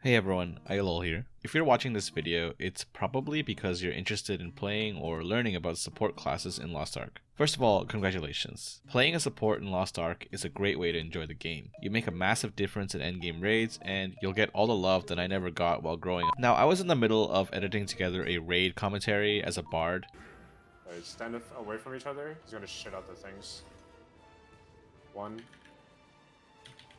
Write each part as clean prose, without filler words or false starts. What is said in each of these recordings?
Hey everyone, ILOL here. If you're watching this video, it's probably because you're interested in playing or learning about support classes in Lost Ark. First of all, congratulations. Playing a support in Lost Ark is a great way to enjoy the game. You make a massive difference in endgame raids, and you'll get all the love that I never got while growing up. Now, I was in the middle of editing together a raid commentary as a bard. Alright, stand away from each other. He's gonna shit out the things. 1,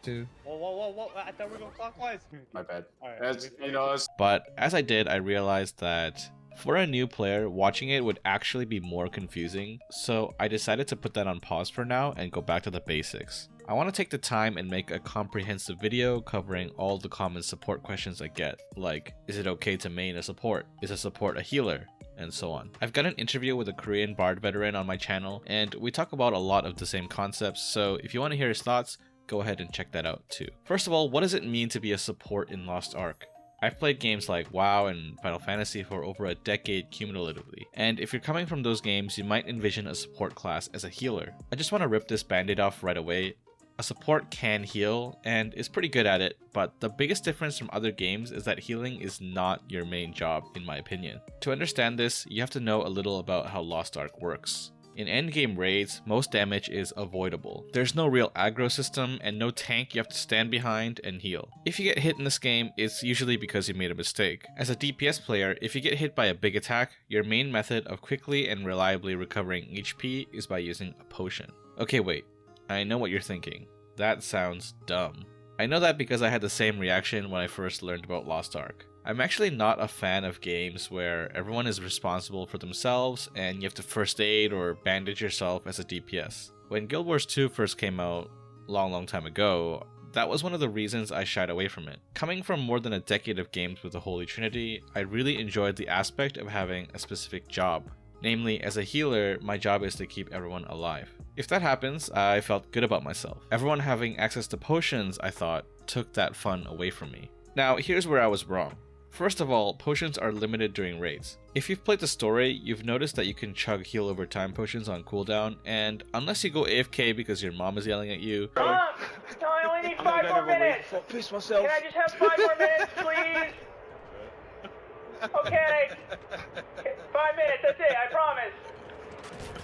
2. Whoa. I thought we were going clockwise. my bad. Alright, It's, But as I did, I realized that for a new player, watching it would actually be more confusing, so I decided to put that on pause for now and go back to the basics. I want to take the time and make a comprehensive video covering all the common support questions I get, like, is it okay to main a support? Is a support a healer? And so on. I've got an interview with a Korean bard veteran on my channel, and we talk about a lot of the same concepts, so if you want to hear his thoughts, go ahead and check that out too. First of all, what does it mean to be a support in Lost Ark? I've played games like WoW and Final Fantasy for over a decade cumulatively, and if you're coming from those games, you might envision a support class as a healer. I just want to rip this band-aid off right away. A support can heal, and is pretty good at it, but the biggest difference from other games is that healing is not your main job, in my opinion. To understand this, you have to know a little about how Lost Ark works. In endgame raids, most damage is avoidable. There's no real aggro system and no tank you have to stand behind and heal. If you get hit in this game, it's usually because you made a mistake. As a DPS player, if you get hit by a big attack, your main method of quickly and reliably recovering HP is by using a potion. Okay, wait. I know what you're thinking. That sounds dumb. I know that because I had the same reaction when I first learned about Lost Ark. I'm actually not a fan of games where everyone is responsible for themselves and you have to first aid or bandage yourself as a DPS. When Guild Wars 2 first came out, long time ago, that was one of the reasons I shied away from it. Coming from more than a decade of games with the Holy Trinity, I really enjoyed the aspect of having a specific job. Namely, as a healer, my job is to keep everyone alive. If that happens, I felt good about myself. Everyone having access to potions, I thought, took that fun away from me. Now, here's where I was wrong. First of all, potions are limited during raids. If you've played the story, you've noticed that you can chug heal over time potions on cooldown, and unless you go AFK because your mom is yelling at you, Mom! No, I only need 5 more minutes! Piss myself. Can I just have 5 more minutes, please? Okay. 5 minutes, that's it, I promise.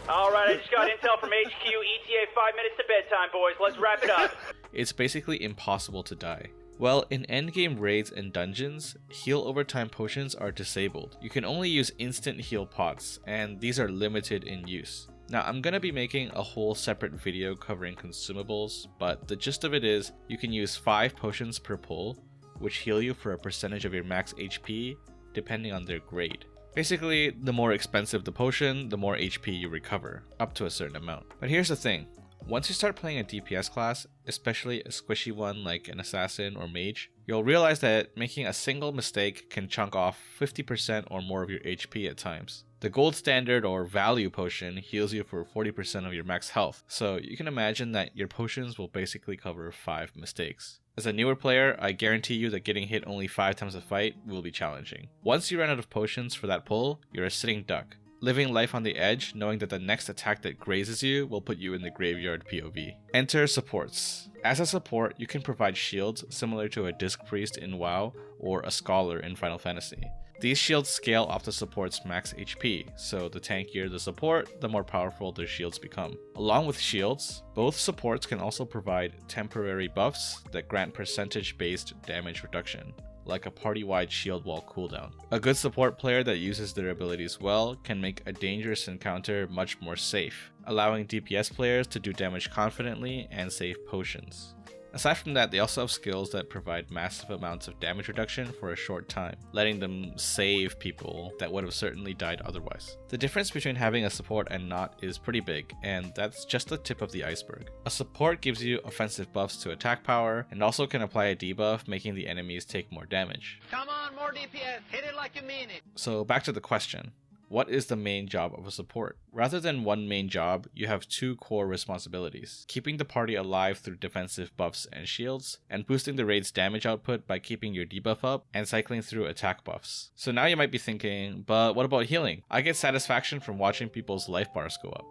Alright, I just got intel from HQ, ETA 5 minutes to bedtime, boys. Let's wrap it up. it's basically impossible to die. Well, in endgame raids and dungeons, heal over time potions are disabled. You can only use instant heal pots, and these are limited in use. Now, I'm gonna be making a whole separate video covering consumables, but the gist of it is, you can use 5 potions per pull, which heal you for a percentage of your max HP, depending on their grade. Basically, the more expensive the potion, the more HP you recover, up to a certain amount. But here's the thing. Once you start playing a DPS class, especially a squishy one like an assassin or mage, you'll realize that making a single mistake can chunk off 50% or more of your HP at times. The gold standard or value potion heals you for 40% of your max health, so you can imagine that your potions will basically cover 5 mistakes. As a newer player, I guarantee you that getting hit only 5 times a fight will be challenging. Once you run out of potions for that pull, you're a sitting duck, living life on the edge, knowing that the next attack that grazes you will put you in the graveyard POV. Enter supports. As a support, you can provide shields similar to a disc priest in WoW or a scholar in Final Fantasy. These shields scale off the support's max HP, so the tankier the support, the more powerful their shields become. Along with shields, both supports can also provide temporary buffs that grant percentage-based damage reduction, like a party-wide shield wall cooldown. A good support player that uses their abilities well can make a dangerous encounter much more safe, allowing DPS players to do damage confidently and save potions. Aside from that, they also have skills that provide massive amounts of damage reduction for a short time, letting them save people that would have certainly died otherwise. The difference between having a support and not is pretty big, and that's just the tip of the iceberg. A support gives you offensive buffs to attack power, and also can apply a debuff, making the enemies take more damage. Come on, more DPS. Hit it like you mean it. So back to the question. What is the main job of a support? Rather than one main job, you have 2 core responsibilities: keeping the party alive through defensive buffs and shields, and boosting the raid's damage output by keeping your debuff up and cycling through attack buffs. So now you might be thinking, but what about healing? I get satisfaction from watching people's life bars go up.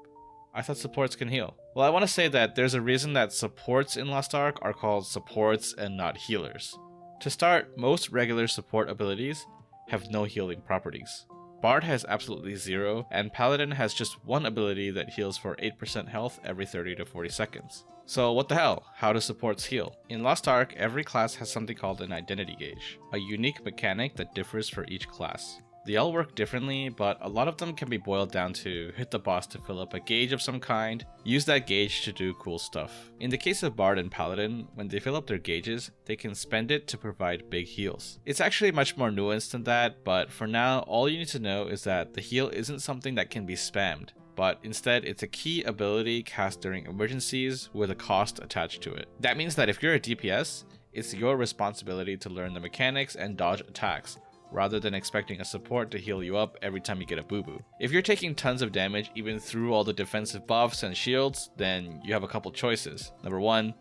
I thought supports can heal. Well, I want to say that there's a reason that supports in Lost Ark are called supports and not healers. To start, most regular support abilities have no healing properties. Bard has absolutely zero, and Paladin has just one ability that heals for 8% health every 30 to 40 seconds. So what the hell? How do supports heal? In Lost Ark, every class has something called an identity gauge, a unique mechanic that differs for each class. They all work differently, but a lot of them can be boiled down to hit the boss to fill up a gauge of some kind, use that gauge to do cool stuff. In the case of Bard and Paladin, when they fill up their gauges, they can spend it to provide big heals. It's actually much more nuanced than that, but for now, all you need to know is that the heal isn't something that can be spammed, but instead it's a key ability cast during emergencies with a cost attached to it. That means that if you're a DPS, it's your responsibility to learn the mechanics and dodge attacks, rather than expecting a support to heal you up every time you get a boo-boo. If you're taking tons of damage even through all the defensive buffs and shields, then you have a couple choices. Number 1,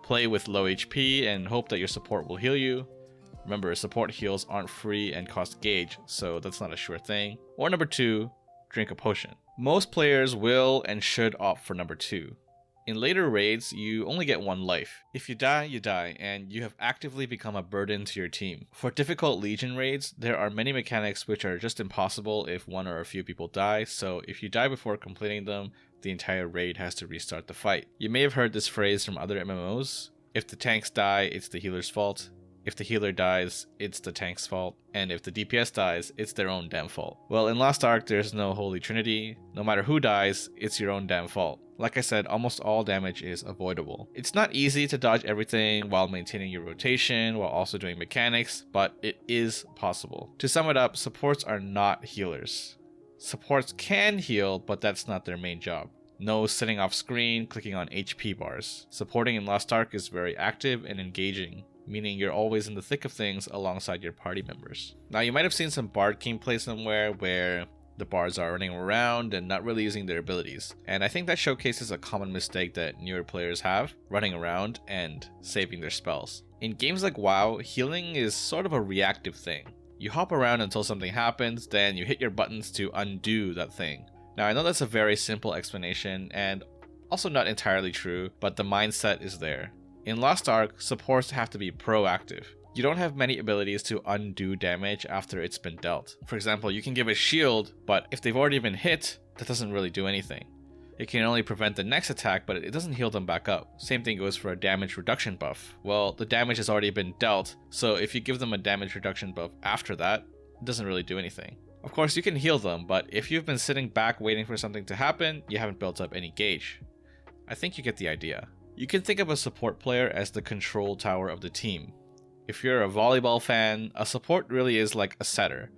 play with low HP and hope that your support will heal you. Remember, support heals aren't free and cost gauge, so that's not a sure thing. Or number 2, drink a potion. Most players will and should opt for number 2. In later raids, you only get one life. If you die, and you have actively become a burden to your team. For difficult Legion raids, there are many mechanics which are just impossible if one or a few people die, so if you die before completing them, the entire raid has to restart the fight. You may have heard this phrase from other MMOs. If the tanks die, it's the healer's fault. If the healer dies, it's the tank's fault. And if the DPS dies, it's their own damn fault. Well, in Lost Ark, there's no holy trinity. No matter who dies, it's your own damn fault. Like I said, almost all damage is avoidable. It's not easy to dodge everything while maintaining your rotation, while also doing mechanics, but it is possible. To sum it up, supports are not healers. Supports can heal, but that's not their main job. No sitting off screen, clicking on HP bars. Supporting in Lost Ark is very active and engaging, meaning you're always in the thick of things alongside your party members. Now, you might have seen some Bard gameplay somewhere where the bards are running around and not really using their abilities. And I think that showcases a common mistake that newer players have, running around and saving their spells. In games like WoW, healing is sort of a reactive thing. You hop around until something happens, then you hit your buttons to undo that thing. Now, I know that's a very simple explanation and also not entirely true, but the mindset is there. In Lost Ark, supports have to be proactive. You don't have many abilities to undo damage after it's been dealt. For example, you can give a shield, but if they've already been hit, that doesn't really do anything. It can only prevent the next attack, but it doesn't heal them back up. Same thing goes for a damage reduction buff. Well, the damage has already been dealt, so if you give them a damage reduction buff after that, it doesn't really do anything. Of course, you can heal them, but if you've been sitting back waiting for something to happen, you haven't built up any gauge. I think you get the idea. You can think of a support player as the control tower of the team. If you're a volleyball fan, a support really is like a setter.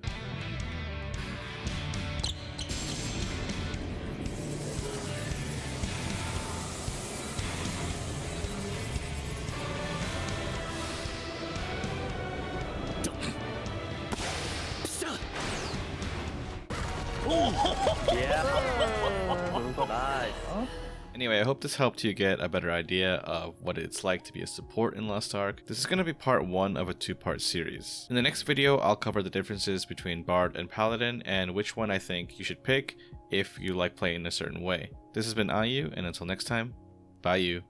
Anyway, I hope this helped you get a better idea of what it's like to be a support in Lost Ark. This is going to be part 1 of a 2-part series. In the next video, I'll cover the differences between Bard and Paladin and which one I think you should pick if you like playing a certain way. This has been Ayu, and until next time, bye you.